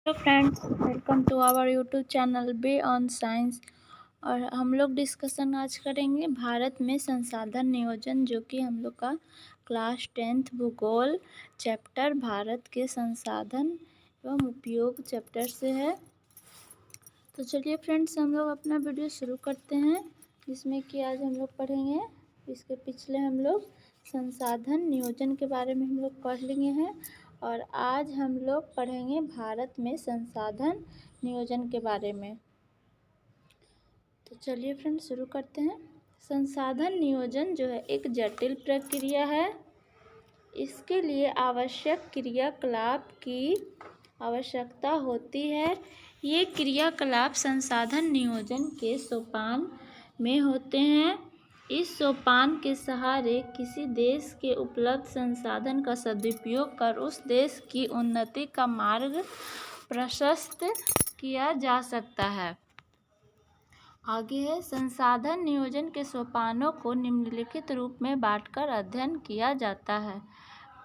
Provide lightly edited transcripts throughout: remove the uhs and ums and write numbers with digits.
Hello friends, welcome to our YouTube channel bay on science. और हम लोग discussion आज करेंगे भारत में संसाधन नियोजन, जो कि हम लोग का क्लास 10th भूगोल चैप्टर भारत के संसाधन एवं उपयोग चैप्टर से है। तो चलिए फ्रेंड्स, हम लोग अपना वीडियो शुरू करते हैं, जिसमें कि आज हम लोग पढ़ेंगे। इसके पिछले हम लोग संसाधन नियोजन के बारे में हम लोग पढ़ लिए हैं, और आज हम लोग पढ़ेंगे भारत में संसाधन नियोजन के बारे में। तो चलिए फ्रेंड्स, शुरू करते हैं। संसाधन नियोजन जो है एक जटिल प्रक्रिया है। इसके लिए आवश्यक क्रियाकलाप की आवश्यकता होती है। ये क्रियाकलाप संसाधन नियोजन के सोपान में होते हैं। इस सोपान के सहारे किसी देश के उपलब्ध संसाधन का सदुपयोग कर उस देश की उन्नति का मार्ग प्रशस्त किया जा सकता है। आगे है, संसाधन नियोजन के सोपानों को निम्नलिखित रूप में बांटकर अध्ययन किया जाता है।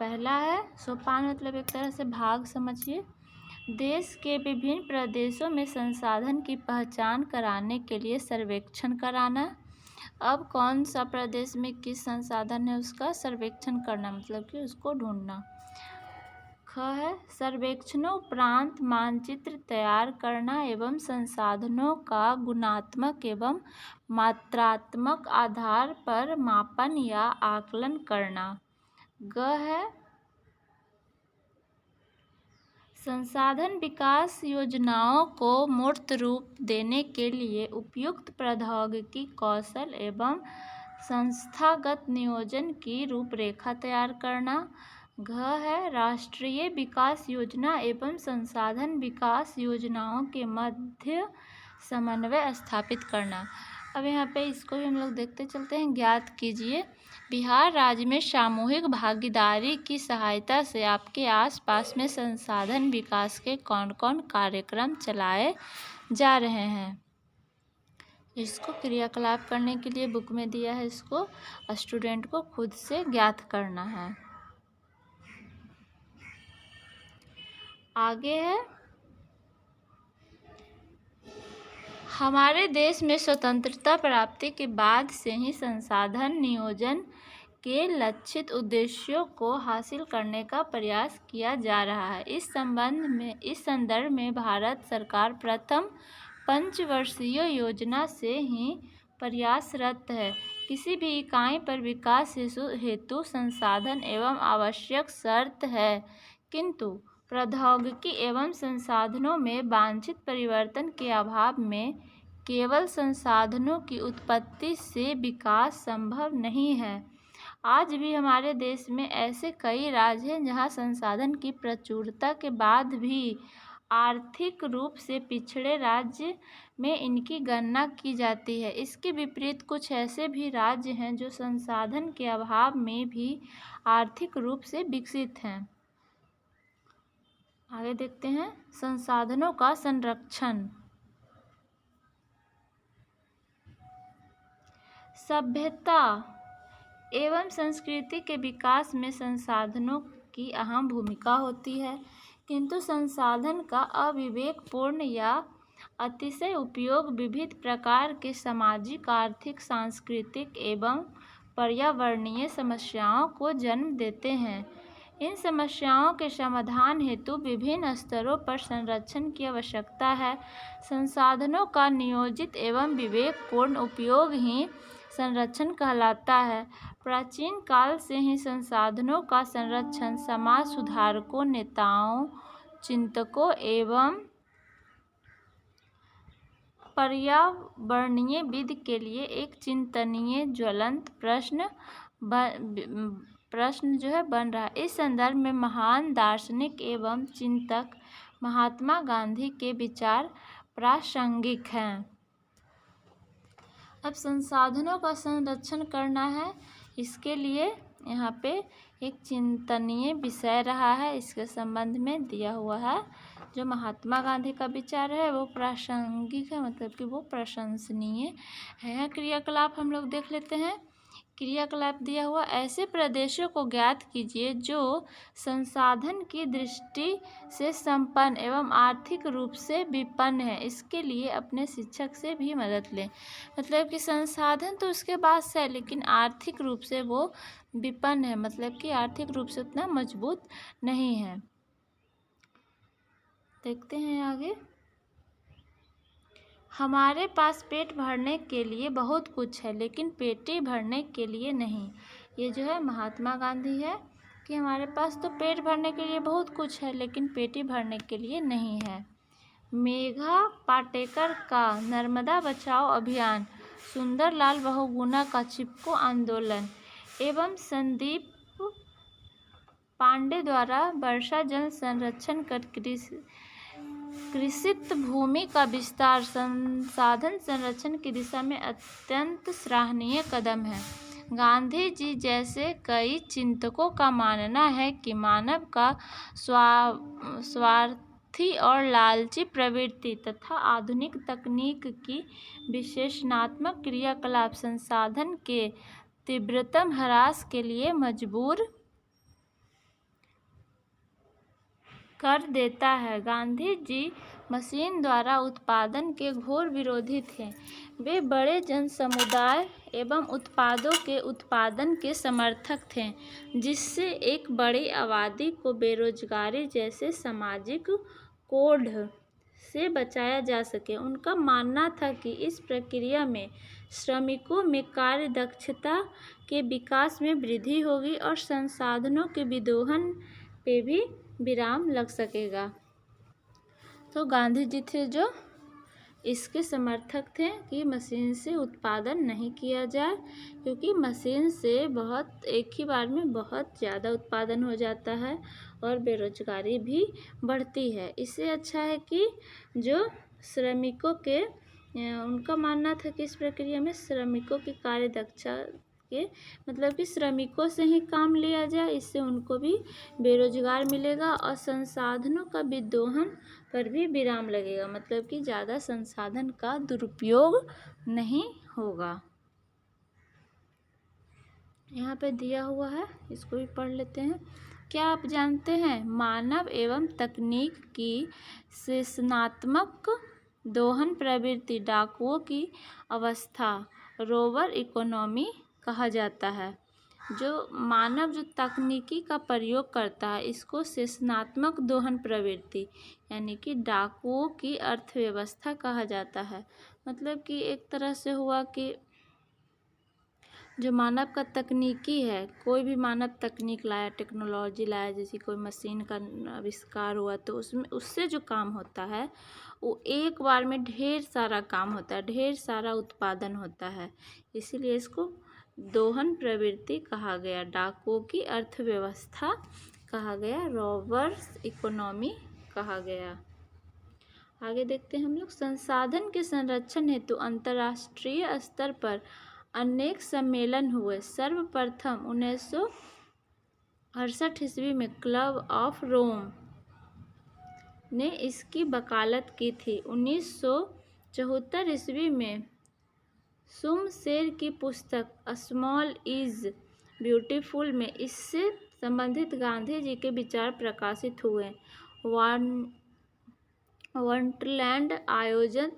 पहला है सोपान, मतलब एक तरह से भाग समझिए। देश के विभिन्न प्रदेशों में संसाधन की पहचान कराने के लिए सर्वेक्षण कराना। अब कौन सा प्रदेश में किस संसाधन है उसका सर्वेक्षण करना, मतलब कि उसको ढूंढना। ख है सर्वेक्षणोपरांत मानचित्र तैयार करना एवं संसाधनों का गुणात्मक एवं मात्रात्मक आधार पर मापन या आकलन करना। ग है संसाधन विकास योजनाओं को मूर्त रूप देने के लिए उपयुक्त प्रौद्योगिकी कौशल एवं संस्थागत नियोजन की रूपरेखा तैयार करना। घ है राष्ट्रीय विकास योजना एवं संसाधन विकास योजनाओं के मध्य समन्वय स्थापित करना। अब यहाँ पे इसको भी हम लोग देखते चलते हैं। ज्ञात कीजिए, बिहार राज्य में सामूहिक भागीदारी की सहायता से आपके आसपास में संसाधन विकास के कौन कौन कार्यक्रम चलाए जा रहे हैं। इसको क्रियाकलाप करने के लिए बुक में दिया है, इसको स्टूडेंट को खुद से ज्ञात करना है। आगे है, हमारे देश में स्वतंत्रता प्राप्ति के बाद से ही संसाधन नियोजन के लक्षित उद्देश्यों को हासिल करने का प्रयास किया जा रहा है। इस संदर्भ में भारत सरकार प्रथम पंचवर्षीय योजना से ही प्रयासरत है। किसी भी इकाई पर विकास हेतु संसाधन एवं आवश्यक शर्त है, किंतु प्रौद्योगिकी एवं संसाधनों में वांछित परिवर्तन के अभाव में केवल संसाधनों की उत्पत्ति से विकास संभव नहीं है। आज भी हमारे देश में ऐसे कई राज्य हैं जहां संसाधन की प्रचुरता के बाद भी आर्थिक रूप से पिछड़े राज्य में इनकी गणना की जाती है। इसके विपरीत कुछ ऐसे भी राज्य हैं जो संसाधन के अभाव में भी आर्थिक रूप से विकसित हैं। आगे देखते हैं, संसाधनों का संरक्षण। सभ्यता एवं संस्कृति के विकास में संसाधनों की अहम भूमिका होती है, किंतु संसाधन का अविवेकपूर्ण या अतिशय उपयोग विविध प्रकार के सामाजिक, आर्थिक, सांस्कृतिक एवं पर्यावरणीय समस्याओं को जन्म देते हैं। इन समस्याओं के समाधान हेतु विभिन्न स्तरों पर संरक्षण की आवश्यकता है। संसाधनों का नियोजित एवं विवेकपूर्ण उपयोग ही संरक्षण कहलाता है। प्राचीन काल से ही संसाधनों का संरक्षण समाज सुधारकों, नेताओं, चिंतकों एवं पर्यावरणीय विद के लिए एक चिंतनीय ज्वलंत प्रश्न जो है बन रहा है। इस संदर्भ में महान दार्शनिक एवं चिंतक महात्मा गांधी के विचार प्रासंगिक हैं। अब संसाधनों का संरक्षण करना है, इसके लिए यहाँ पे एक चिंतनीय विषय रहा है, इसके संबंध में दिया हुआ है। जो महात्मा गांधी का विचार है वो प्रासंगिक है, मतलब कि वो प्रशंसनीय है। क्रियाकलाप हम लोग देख लेते हैं। क्रियाकलाप दिया हुआ, ऐसे प्रदेशों को ज्ञात कीजिए जो संसाधन की दृष्टि से संपन्न एवं आर्थिक रूप से विपन्न है। इसके लिए अपने शिक्षक से भी मदद लें। मतलब कि संसाधन तो उसके पास है, लेकिन आर्थिक रूप से वो विपन्न है, मतलब कि आर्थिक रूप से उतना मजबूत नहीं है। देखते हैं आगे। हमारे पास पेट भरने के लिए बहुत कुछ है, लेकिन पेटी भरने के लिए नहीं। ये जो है महात्मा गांधी है कि हमारे पास तो पेट भरने के लिए बहुत कुछ है, लेकिन पेटी भरने के लिए नहीं है। मेघा पाटेकर का नर्मदा बचाओ अभियान, सुंदरलाल बहुगुणा का चिपको आंदोलन एवं संदीप पांडे द्वारा वर्षा जल संरक्षण कर कृषित भूमि का विस्तार संसाधन संरक्षण की दिशा में अत्यंत सराहनीय कदम है। गांधी जी जैसे कई चिंतकों का मानना है कि मानव का स्वार्थी और लालची प्रवृत्ति तथा आधुनिक तकनीक की विश्लेषणात्मक क्रियाकलाप संसाधन के तीव्रतम ह्रास के लिए मजबूर कर देता है। गांधी जी मशीन द्वारा उत्पादन के घोर विरोधी थे। वे बड़े जन समुदाय एवं उत्पादों के उत्पादन के समर्थक थे, जिससे एक बड़ी आबादी को बेरोजगारी जैसे सामाजिक कोढ़ से बचाया जा सके। उनका मानना था कि इस प्रक्रिया में श्रमिकों में कार्य दक्षता के विकास में वृद्धि होगी और संसाधनों के विदोहन पे भी विराम लग सकेगा। तो गांधी जी थे जो इसके समर्थक थे कि मशीन से उत्पादन नहीं किया जाए, क्योंकि मशीन से बहुत एक ही बार में बहुत ज़्यादा उत्पादन हो जाता है और बेरोजगारी भी बढ़ती है। इससे अच्छा है कि जो श्रमिकों के उनका मानना था कि इस प्रक्रिया में श्रमिकों की कार्य दक्षता के मतलब कि श्रमिकों से ही काम लिया जाए, इससे उनको भी बेरोजगार मिलेगा और संसाधनों का विदोहन पर भी विराम लगेगा, मतलब कि ज़्यादा संसाधन का दुरुपयोग नहीं होगा। यहाँ पे दिया हुआ है, इसको भी पढ़ लेते हैं। क्या आप जानते हैं मानव एवं तकनीक की सेचनात्मक दोहन प्रवृत्ति डाकुओं की अवस्था रोवर इकोनॉमी कहा जाता है। जो मानव जो तकनीकी का प्रयोग करता है, इसको सेचनात्मक दोहन प्रवृत्ति यानी कि डाकुओं की अर्थव्यवस्था कहा जाता है। मतलब कि एक तरह से हुआ कि जो मानव का तकनीकी है, कोई भी मानव तकनीक लाया, टेक्नोलॉजी लाया, जैसे कोई मशीन का आविष्कार हुआ, तो उसमें उससे जो काम होता है वो एक बार में ढेर सारा काम होता है, ढेर सारा उत्पादन होता है, इसीलिए इसको दोहन प्रवृत्ति कहा गया, डाकुओं की अर्थव्यवस्था कहा गया, रोवर्स इकोनॉमी कहा गया। आगे देखते हैं हम लोग। संसाधन के संरक्षण हेतु अंतर्राष्ट्रीय स्तर पर अनेक सम्मेलन हुए। सर्वप्रथम 1968 ईस्वी में क्लब ऑफ रोम ने इसकी वकालत की थी। 1974 ईस्वी में सुमशेर की पुस्तक स्मॉल इज ब्यूटीफुल में इससे संबंधित गांधी जी के विचार प्रकाशित हुए। वंडरलैंड आयोजन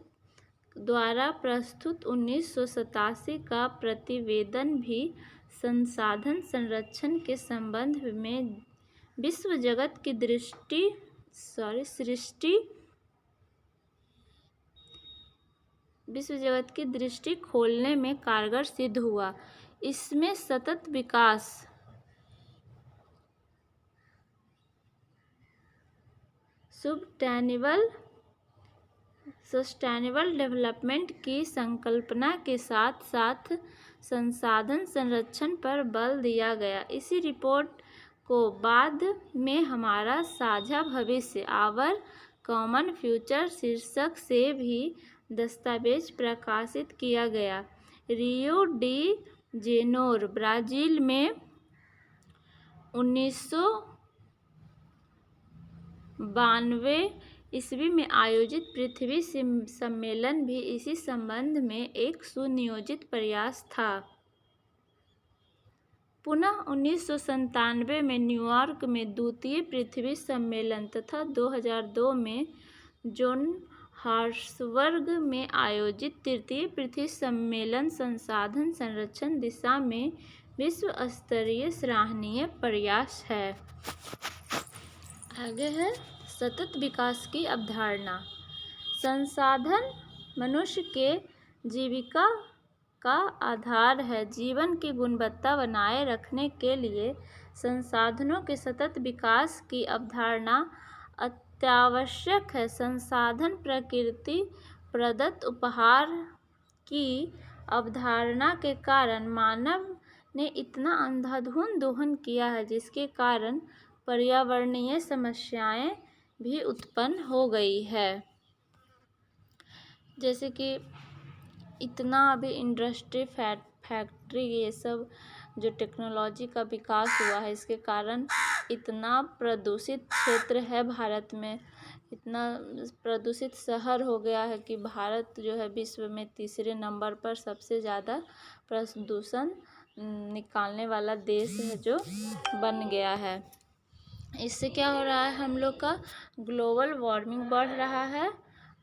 द्वारा प्रस्तुत 1987 का प्रतिवेदन भी संसाधन संरक्षण के संबंध में विश्व जगत की दृष्टि खोलने में कारगर सिद्ध हुआ। इसमें सतत विकास, सस्टेनेबल डेवलपमेंट की संकल्पना के साथ साथ संसाधन संरक्षण पर बल दिया गया। इसी रिपोर्ट को बाद में हमारा साझा भविष्य, आवर कॉमन फ्यूचर शीर्षक से भी दस्तावेज प्रकाशित किया गया। रियो डी जेनेरो, ब्राज़ील में 1992 ईस्वी में आयोजित पृथ्वी सम्मेलन भी इसी संबंध में एक सुनियोजित प्रयास था। पुनः 1997 में न्यूयॉर्क में द्वितीय पृथ्वी सम्मेलन तथा 2002 में जोहान्सबर्ग में आयोजित तृतीय पृथ्वी सम्मेलन संसाधन संरक्षण दिशा में विश्व स्तरीय सराहनीय प्रयास है। आगे है सतत विकास की अवधारणा। संसाधन मनुष्य के जीविका का आधार है। जीवन की गुणवत्ता बनाए रखने के लिए संसाधनों के सतत विकास की अवधारणा अत्यावश्यक है। संसाधन प्रकृति प्रदत्त उपहार की अवधारणा के कारण मानव ने इतना अंधाधुंध दोहन किया है, जिसके कारण पर्यावरणीय समस्याएं भी उत्पन्न हो गई है। जैसे कि इतना अभी इंडस्ट्री फैक्ट्री ये सब जो टेक्नोलॉजी का विकास हुआ है, इसके कारण इतना प्रदूषित क्षेत्र है भारत में, इतना प्रदूषित शहर हो गया है कि भारत जो है विश्व में तीसरे नंबर पर सबसे ज़्यादा प्रदूषण निकालने वाला देश है जो बन गया है। इससे क्या हो रहा है, हम लोग का ग्लोबल वार्मिंग बढ़ रहा है